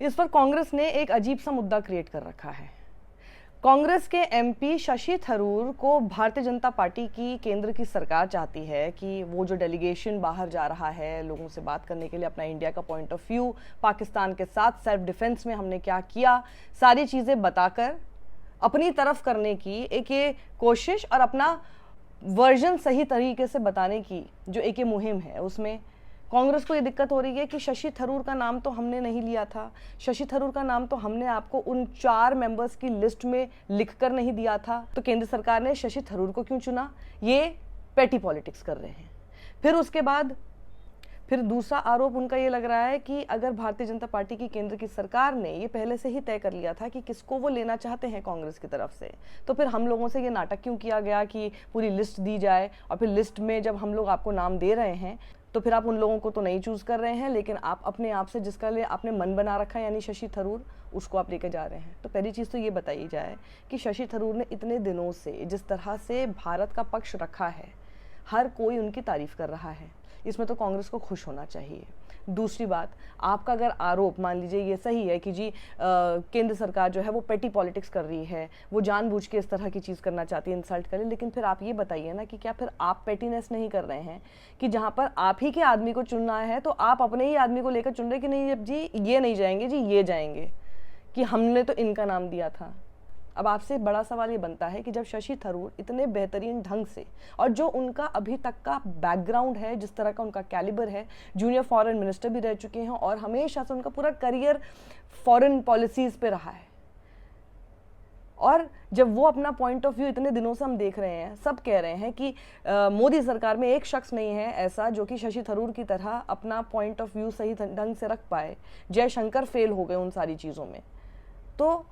इस पर कांग्रेस ने एक अजीब सा मुद्दा क्रिएट कर रखा है। कांग्रेस के एमपी शशि थरूर को भारतीय जनता पार्टी की केंद्र की सरकार चाहती है कि वो जो डेलीगेशन बाहर जा रहा है लोगों से बात करने के लिए, अपना इंडिया का पॉइंट ऑफ व्यू, पाकिस्तान के साथ सेल्फ डिफेंस में हमने क्या किया, सारी चीज़ें बताकर अपनी तरफ करने की एक ये कोशिश और अपना वर्जन सही तरीके से बताने की जो एक ये मुहिम है, उसमें कांग्रेस को ये दिक्कत हो रही है कि शशि थरूर का नाम तो हमने नहीं लिया था, शशि थरूर का नाम तो हमने आपको उन 4 मेंबर्स की लिस्ट में लिखकर नहीं दिया था, तो केंद्र सरकार ने शशि थरूर को क्यों चुना? ये पेटी पॉलिटिक्स कर रहे हैं। फिर उसके बाद फिर दूसरा आरोप उनका ये लग रहा है कि अगर भारतीय जनता पार्टी की केंद्र की सरकार ने ये पहले से ही तय कर लिया था कि किसको वो लेना चाहते हैं कांग्रेस की तरफ से, तो फिर हम लोगों से ये नाटक क्यों किया गया कि पूरी लिस्ट दी जाए, और फिर लिस्ट में जब हम लोग आपको नाम दे रहे हैं तो फिर आप उन लोगों को तो नहीं चूज कर रहे हैं, लेकिन आप अपने आप से जिसका लिए आपने मन बना रखा है यानी शशि थरूर, उसको आप लेकर जा रहे हैं। तो पहली चीज़ तो ये बताई जाए कि शशि थरूर ने इतने दिनों से जिस तरह से भारत का पक्ष रखा है, हर कोई उनकी तारीफ कर रहा है, इसमें तो कांग्रेस को खुश होना चाहिए। दूसरी बात, आपका अगर आरोप मान लीजिए ये सही है कि जी केंद्र सरकार जो है वो पेटी पॉलिटिक्स कर रही है, वो जानबूझ के इस तरह की चीज़ करना चाहती है, इंसल्ट करे, लेकिन फिर आप ये बताइए ना कि क्या फिर आप पेटीनेस नहीं कर रहे हैं कि जहाँ पर आप ही के आदमी को चुनना है तो आप अपने ही आदमी को लेकर चुन रहे कि नहीं जी ये नहीं जाएंगे, जी ये जाएंगे, कि हमने तो इनका नाम दिया था। अब आपसे बड़ा सवाल ये बनता है कि जब शशि थरूर इतने बेहतरीन ढंग से, और जो उनका अभी तक का बैकग्राउंड है, जिस तरह का उनका कैलिबर है, जूनियर फॉरेन मिनिस्टर भी रह चुके हैं और हमेशा से उनका पूरा करियर फॉरेन पॉलिसीज पे रहा है, और जब वो अपना पॉइंट ऑफ व्यू इतने दिनों से हम देख रहे हैं, सब कह रहे हैं कि मोदी सरकार में एक शख्स नहीं है ऐसा जो कि शशि थरूर की तरह अपना पॉइंट ऑफ व्यू सही ढंग से रख पाए, जयशंकर फेल हो गए उन सारी चीज़ों में, तो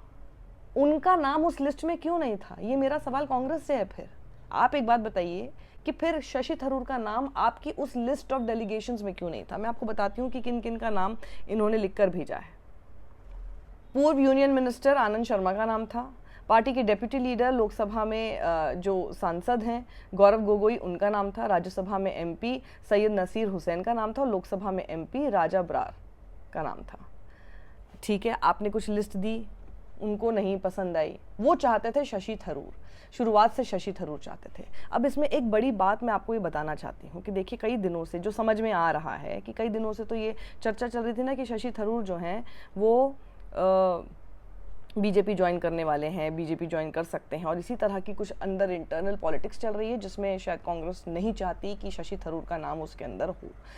उनका नाम उस लिस्ट में क्यों नहीं था? ये मेरा सवाल कांग्रेस से है। फिर आप एक बात बताइए कि फिर शशि थरूर का नाम आपकी उस लिस्ट ऑफ डेलीगेशंस में क्यों नहीं था? मैं आपको बताती हूँ कि किन किन का नाम इन्होंने लिखकर भेजा है। पूर्व यूनियन मिनिस्टर आनंद शर्मा का नाम था, पार्टी के डेप्यूटी लीडर लोकसभा में जो सांसद हैं गौरव गोगोई, उनका नाम था, राज्यसभा में एमपी सैयद नसीर हुसैन का नाम था, और लोकसभा में एमपी राजा बरार का नाम था। ठीक है, आपने कुछ लिस्ट दी, उनको नहीं पसंद आई, वो चाहते थे शशि थरूर, शुरुआत से शशि थरूर चाहते थे। अब इसमें एक बड़ी बात मैं आपको ये बताना चाहती हूँ कि देखिए, कई दिनों से जो समझ में आ रहा है कि कई दिनों से तो ये चर्चा चल रही थी ना कि शशि थरूर जो हैं वो बीजेपी ज्वाइन करने वाले हैं, बीजेपी ज्वाइन कर सकते हैं, और इसी तरह की कुछ अंदर इंटरनल पॉलिटिक्स चल रही है जिसमें शायद कांग्रेस नहीं चाहती कि शशि थरूर का नाम उसके अंदर हो।